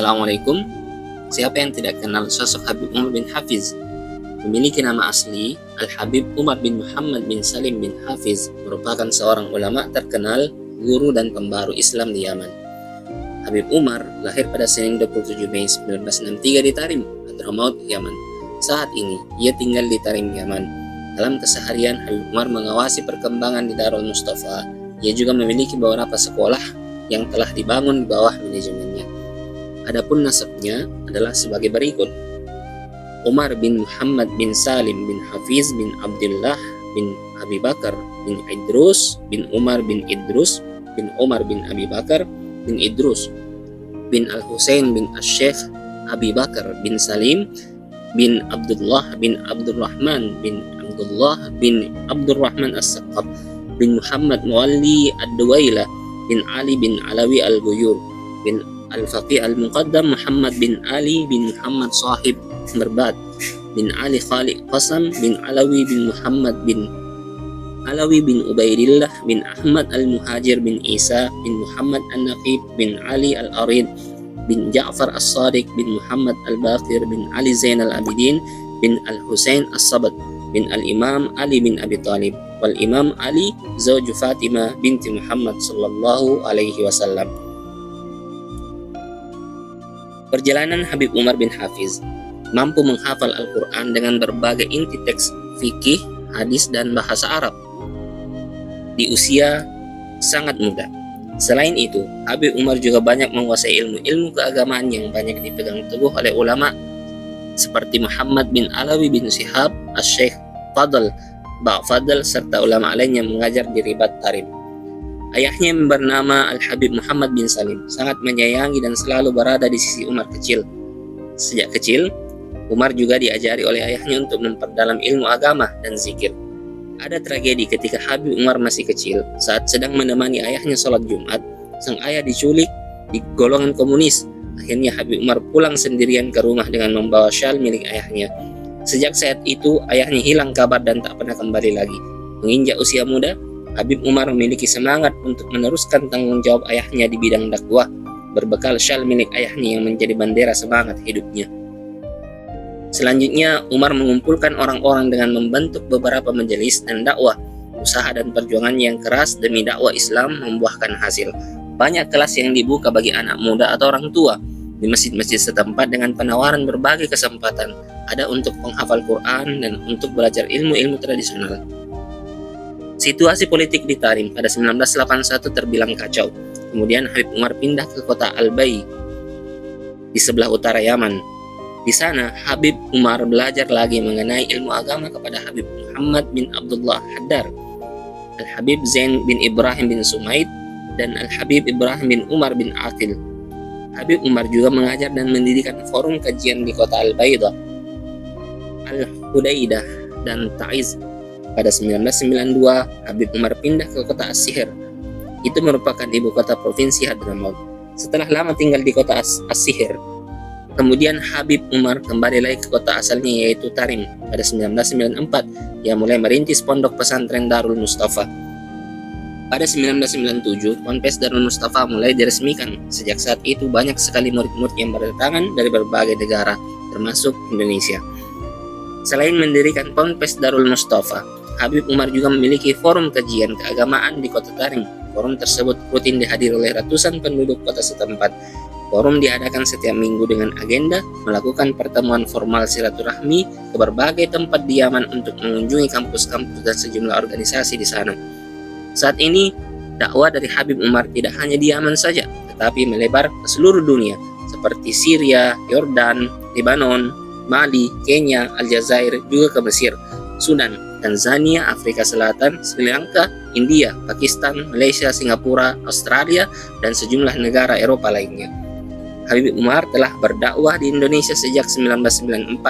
Assalamualaikum. Siapa yang tidak kenal sosok Habib Umar bin Hafiz? Memiliki nama asli Al-Habib Umar bin Muhammad bin Salim bin Hafiz, merupakan seorang ulama terkenal, guru dan pembaru Islam di Yaman. Habib Umar lahir pada Senin 27 Mei 1963 di Tarim, Hadramaut, Yaman. Saat ini ia tinggal di Tarim, Yaman. Dalam keseharian, Habib Umar mengawasi perkembangan di Darul Mustafa. Ia juga memiliki beberapa sekolah yang telah dibangun di bawah manajemennya. Adapun nasabnya adalah sebagai berikut: Umar bin Muhammad bin Salim bin Hafiz bin Abdullah bin Abi Bakar bin Idrus bin Umar bin Idrus bin Umar bin Abi Bakar bin Idrus bin Al-Husain bin Asy-Syaikh Abi Bakar bin Salim bin Abdullah bin Abdurrahman bin Abdullah bin Abdurrahman As-Saqaf bin Muhammad Mualli Ad-Duwailah bin Ali bin Alawi Al-Guyur bin Al-Faqih Al-Muqaddam Muhammad bin Ali bin Muhammad Sahib Merbad bin Ali Khaliq Qasam bin Alawi bin Muhammad bin Alawi bin Ubaidillah bin Ahmad Al-Muhajir bin Isa bin Muhammad An-Naqib bin Ali Al-Arid bin Ja'far As-Sadiq bin Muhammad Al-Baqir bin Ali Zainal Abidin bin Al-Husain As-Sabat bin Al-Imam Ali bin Abi Talib wal Imam Ali Zawju Fatimah binti Muhammad sallallahu alaihi wasallam. Perjalanan Habib Umar bin Hafiz mampu menghafal Al-Quran dengan berbagai inti teks fikih, hadis, dan bahasa Arab di usia sangat muda. Selain itu, Habib Umar juga banyak menguasai ilmu-ilmu keagamaan yang banyak dipegang teguh oleh ulama seperti Muhammad bin Alawi bin Shihab, Asy-Syaikh Fadl Ba'fadl, serta ulama lain yang mengajar di Ribat Tarim. Ayahnya yang bernama Al-Habib Muhammad bin Salim sangat menyayangi dan selalu berada di sisi Umar kecil. Sejak kecil, Umar juga diajari oleh ayahnya untuk memperdalam ilmu agama dan zikir. Ada tragedi ketika Habib Umar masih kecil. Saat sedang menemani ayahnya sholat Jumat, sang ayah diculik di golongan komunis. Akhirnya Habib Umar pulang sendirian ke rumah dengan membawa syal milik ayahnya. Sejak saat itu, ayahnya hilang kabar dan tak pernah kembali lagi. Menginjak usia muda, Habib Umar memiliki semangat untuk meneruskan tanggung jawab ayahnya di bidang dakwah, berbekal syal milik ayahnya yang menjadi bendera semangat hidupnya. Selanjutnya, Umar mengumpulkan orang-orang dengan membentuk beberapa majelis dan dakwah. Usaha dan perjuangan yang keras demi dakwah Islam membuahkan hasil. Banyak kelas yang dibuka bagi anak muda atau orang tua di masjid-masjid setempat dengan penawaran berbagai kesempatan. Ada untuk penghafal Quran dan untuk belajar ilmu-ilmu tradisional. Situasi politik di Tarim pada 1981 terbilang kacau. Kemudian Habib Umar pindah ke kota Al-Bai di sebelah utara Yaman. Di sana Habib Umar belajar lagi mengenai ilmu agama kepada Habib Muhammad bin Abdullah Haddar, Al-Habib Zain bin Ibrahim bin Sumaid, dan Al-Habib Ibrahim bin Umar bin Aqil. Habib Umar juga mengajar dan mendirikan forum kajian di kota Al-Baidah, Al-Hudaidah, dan Ta'iz. Pada 1992, Habib Umar pindah ke kota As-Sihir. Itu merupakan ibu kota provinsi Hadramaut. Setelah lama tinggal di kota As-Sihir, kemudian Habib Umar kembali lagi ke kota asalnya yaitu Tarim. Pada 1994, ia mulai merintis pondok pesantren Darul Mustafa. Pada 1997, Ponpes Darul Mustafa mulai diresmikan. Sejak saat itu banyak sekali murid-murid yang berdatangan dari berbagai negara, termasuk Indonesia. Selain mendirikan Ponpes Darul Mustafa, Habib Umar juga memiliki forum kajian keagamaan di kota Tarim. Forum tersebut rutin dihadiri oleh ratusan penduduk kota setempat. Forum diadakan setiap minggu dengan agenda melakukan pertemuan formal silaturahmi ke berbagai tempat di Yaman untuk mengunjungi kampus-kampus dan sejumlah organisasi di sana. Saat ini, dakwah dari Habib Umar tidak hanya di Yaman saja, tetapi melebar ke seluruh dunia seperti Syria, Yordan, Lebanon, Mali, Kenya, Aljazair, juga ke Mesir, Sudan, Tanzania, Afrika Selatan, Sri Lanka, India, Pakistan, Malaysia, Singapura, Australia, dan sejumlah negara Eropa lainnya. Habib Umar telah berdakwah di Indonesia sejak 1994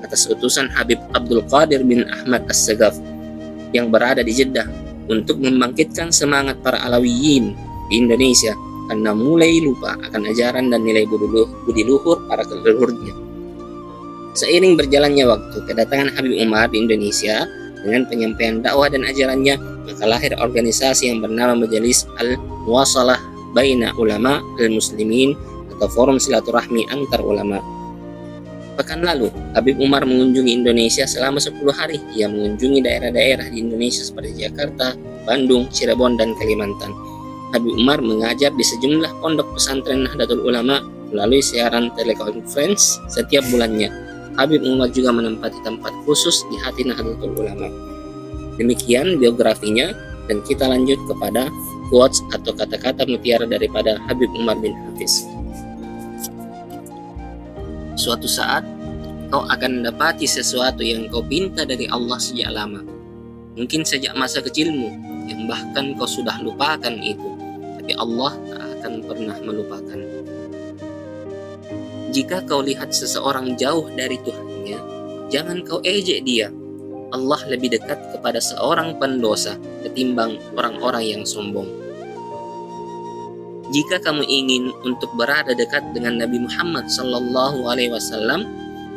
atas utusan Habib Abdul Qadir bin Ahmad As-Sagaf yang berada di Jeddah untuk membangkitkan semangat para Alawiyin di Indonesia karena mulai lupa akan ajaran dan nilai budi luhur para leluhurnya. Seiring berjalannya waktu, kedatangan Habib Umar di Indonesia dengan penyampaian dakwah dan ajarannya, maka lahir organisasi yang bernama Majelis Al-Muwasalah Baina Ulama Al-Muslimin atau forum silaturahmi antar ulama. Pekan lalu, Habib Umar mengunjungi Indonesia selama 10 hari. Ia mengunjungi daerah-daerah di Indonesia seperti Jakarta, Bandung, Cirebon, dan Kalimantan. Habib Umar mengajar di sejumlah pondok pesantren Nahdlatul Ulama melalui siaran telekonferensi setiap bulannya. Habib Umar juga menempati tempat khusus di hati Nahdlatul Ulama. Demikian biografinya, dan kita lanjut kepada quotes atau kata-kata mutiara daripada Habib Umar bin Hafiz. Suatu saat, kau akan mendapati sesuatu yang kau pinta dari Allah sejak lama. Mungkin sejak masa kecilmu, yang bahkan kau sudah lupakan itu. Tapi Allah tak akan pernah melupakan. Jika kau lihat seseorang jauh dari Tuhannya, jangan kau ejek dia. Allah lebih dekat kepada seorang pendosa ketimbang orang-orang yang sombong. Jika kamu ingin untuk berada dekat dengan Nabi Muhammad SAW,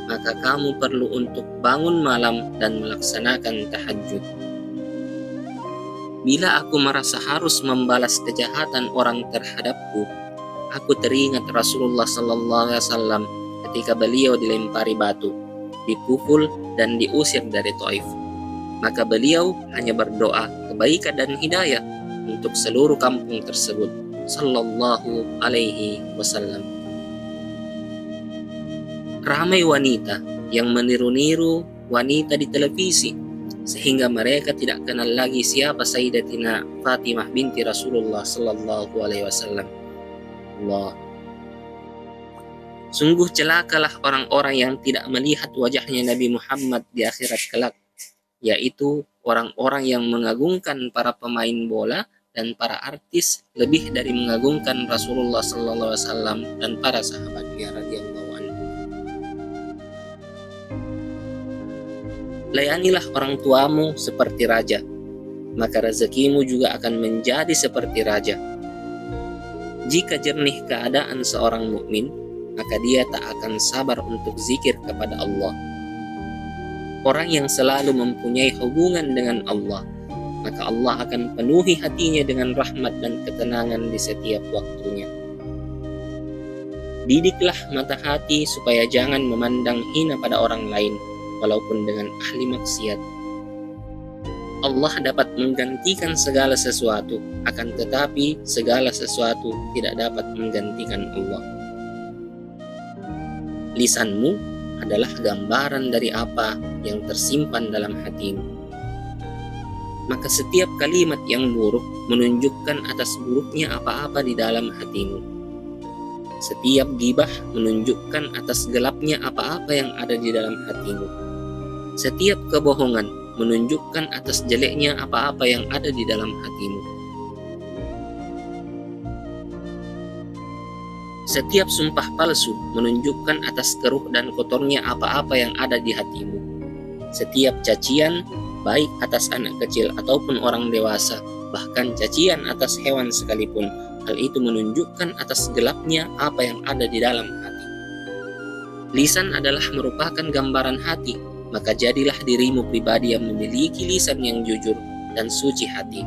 maka kamu perlu untuk bangun malam dan melaksanakan tahajud. Bila aku merasa harus membalas kejahatan orang terhadapku, aku teringat Rasulullah SAW ketika beliau dilempari batu, dipukul dan diusir dari Taif. Maka beliau hanya berdoa kebaikan dan hidayah untuk seluruh kampung tersebut. Sallallahu alaihi wasallam. Ramai wanita yang meniru-niru wanita di televisi sehingga mereka tidak kenal lagi siapa Sayyidatina Fatimah binti Rasulullah sallallahu alaihi wasallam. Allah. Sungguh celakalah orang-orang yang tidak melihat wajahnya Nabi Muhammad di akhirat kelak, yaitu orang-orang yang mengagungkan para pemain bola dan para artis lebih dari mengagungkan Rasulullah SAW dan para sahabatnya radhiyallahu anhu. Layanilah orang tuamu seperti raja, maka rezekimu juga akan menjadi seperti raja. Jika jernih keadaan seorang mukmin, maka dia tak akan sabar untuk zikir kepada Allah. Orang yang selalu mempunyai hubungan dengan Allah, maka Allah akan penuhi hatinya dengan rahmat dan ketenangan di setiap waktunya. Didiklah mata hati supaya jangan memandang hina pada orang lain, walaupun dengan ahli maksiat. Allah dapat menggantikan segala sesuatu, akan tetapi segala sesuatu tidak dapat menggantikan Allah. Lisanmu adalah gambaran dari apa yang tersimpan dalam hatimu. Maka setiap kalimat yang buruk menunjukkan atas buruknya apa-apa di dalam hatimu. Setiap gibah menunjukkan atas gelapnya apa-apa yang ada di dalam hatimu. Setiap kebohongan menunjukkan atas jeleknya apa-apa yang ada di dalam hatimu. Setiap sumpah palsu menunjukkan atas keruh dan kotornya apa-apa yang ada di hatimu. Setiap cacian, baik atas anak kecil ataupun orang dewasa, bahkan cacian atas hewan sekalipun, hal itu menunjukkan atas gelapnya apa yang ada di dalam hati. Lisan adalah merupakan gambaran hati, maka jadilah dirimu pribadi yang memiliki lisan yang jujur dan suci hati.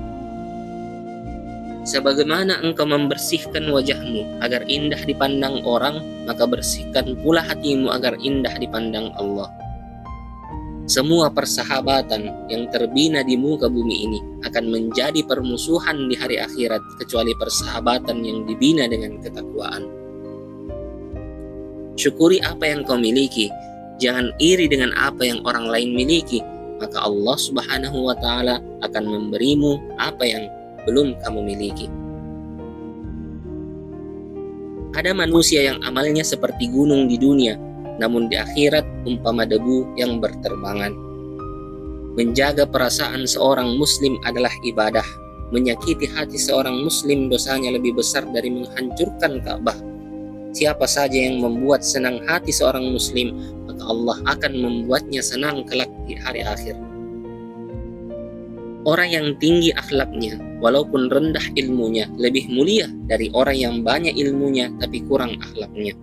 Sebagaimana engkau membersihkan wajahmu agar indah dipandang orang, maka bersihkan pula hatimu agar indah dipandang Allah. Semua persahabatan yang terbina di muka bumi ini akan menjadi permusuhan di hari akhirat, kecuali persahabatan yang dibina dengan ketakwaan. Syukuri apa yang kau miliki, jangan iri dengan apa yang orang lain miliki, maka Allah Subhanahu wa Ta'ala akan memberimu apa yang belum kamu miliki. Ada manusia yang amalnya seperti gunung di dunia, namun di akhirat umpama debu yang berterbangan. Menjaga perasaan seorang muslim adalah ibadah. Menyakiti hati seorang muslim dosanya lebih besar dari menghancurkan Ka'bah. Siapa saja yang membuat senang hati seorang muslim, maka Allah akan membuatnya senang kelak di hari akhir. Orang yang tinggi akhlaknya, walaupun rendah ilmunya, lebih mulia dari orang yang banyak ilmunya tapi kurang akhlaknya.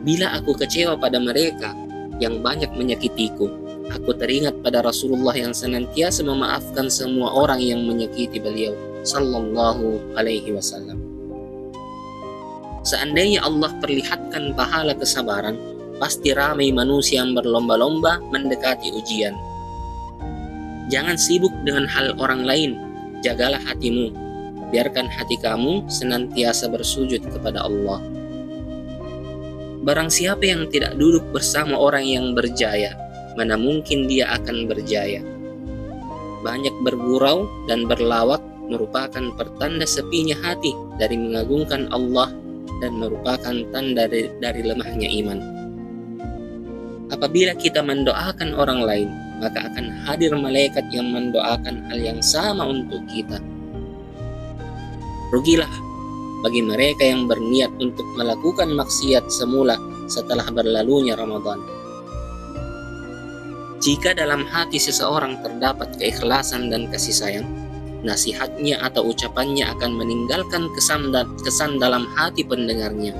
Bila aku kecewa pada mereka yang banyak menyakitiku, aku teringat pada Rasulullah yang senantiasa memaafkan semua orang yang menyakiti beliau, sallallahu alaihi wasallam. Seandainya Allah perlihatkan pahala kesabaran, pasti ramai manusia yang berlomba-lomba mendekati ujian. Jangan sibuk dengan hal orang lain, jagalah hatimu. Biarkan hati kamu senantiasa bersujud kepada Allah. Barang siapa yang tidak duduk bersama orang yang berjaya, mana mungkin dia akan berjaya. Banyak bergurau dan berlawak merupakan pertanda sepinya hati dari mengagungkan Allah dan merupakan tanda dari lemahnya iman. Apabila kita mendoakan orang lain, maka akan hadir malaikat yang mendoakan hal yang sama untuk kita. Rugilah bagi mereka yang berniat untuk melakukan maksiat semula setelah berlalunya Ramadan. Jika dalam hati seseorang terdapat keikhlasan dan kasih sayang, nasihatnya atau ucapannya akan meninggalkan kesan dalam hati pendengarnya.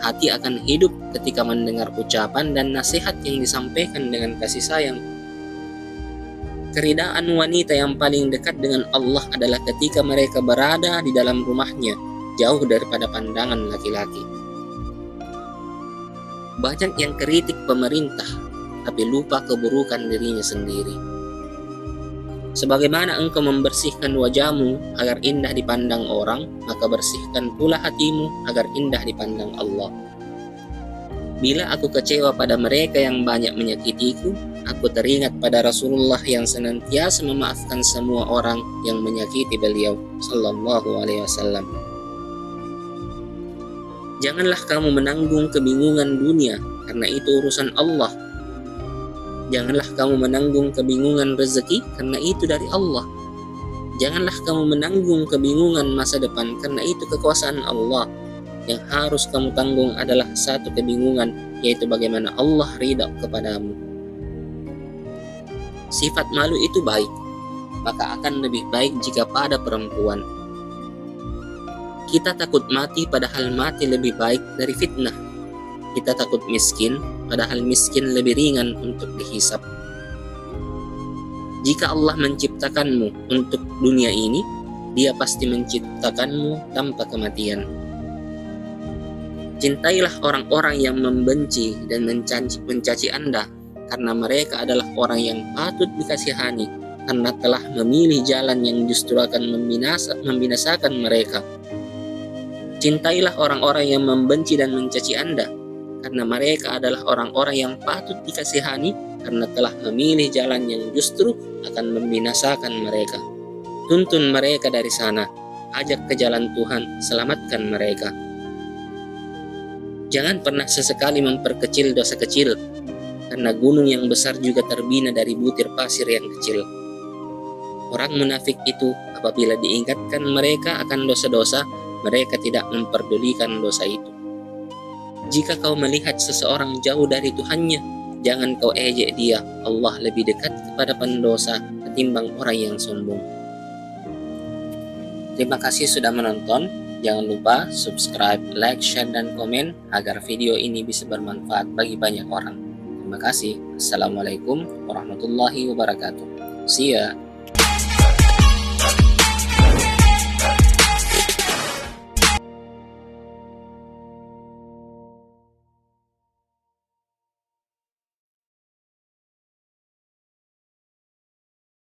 Hati akan hidup ketika mendengar ucapan dan nasihat yang disampaikan dengan kasih sayang. Keridaan wanita yang paling dekat dengan Allah adalah ketika mereka berada di dalam rumahnya, jauh daripada pandangan laki-laki. Banyak yang kritik pemerintah, tapi lupa keburukan dirinya sendiri. Sebagaimana engkau membersihkan wajahmu agar indah dipandang orang, maka bersihkan pula hatimu agar indah dipandang Allah. Bila aku kecewa pada mereka yang banyak menyakitiku, aku teringat pada Rasulullah yang senantiasa memaafkan semua orang yang menyakiti beliau sallallahu alaihi wasallam. Janganlah kamu menanggung kebingungan dunia, karena itu urusan Allah. Janganlah kamu menanggung kebingungan rezeki, karena itu dari Allah. Janganlah kamu menanggung kebingungan masa depan, karena itu kekuasaan Allah. Yang harus kamu tanggung adalah satu kebingungan, yaitu bagaimana Allah ridha kepadamu. Sifat malu itu baik, maka akan lebih baik jika pada perempuan. Kita takut mati, padahal mati lebih baik dari fitnah. Kita takut miskin, padahal miskin lebih ringan untuk dihisap. Jika Allah menciptakanmu untuk dunia ini, Dia pasti menciptakanmu tanpa kematian. Cintailah orang-orang yang membenci dan mencaci Anda, karena mereka adalah orang yang patut dikasihani, karena telah memilih jalan yang justru akan membinasakan mereka. Cintailah orang-orang yang membenci dan mencaci Anda, karena mereka adalah orang-orang yang patut dikasihani, karena telah memilih jalan yang justru akan membinasakan mereka. Tuntun mereka dari sana, ajak ke jalan Tuhan, selamatkan mereka. Jangan pernah sesekali memperkecil dosa kecil, karena gunung yang besar juga terbina dari butir pasir yang kecil. Orang munafik itu apabila diingatkan mereka akan dosa-dosa, mereka tidak memperdulikan dosa itu. Jika kau melihat seseorang jauh dari Tuhannya, jangan kau ejek dia. Allah lebih dekat kepada pendosa ketimbang orang yang sombong. Terima kasih sudah menonton. Jangan lupa subscribe, like, share, dan komen agar video ini bisa bermanfaat bagi banyak orang. Terima kasih. Assalamualaikum warahmatullahi wabarakatuh. See ya.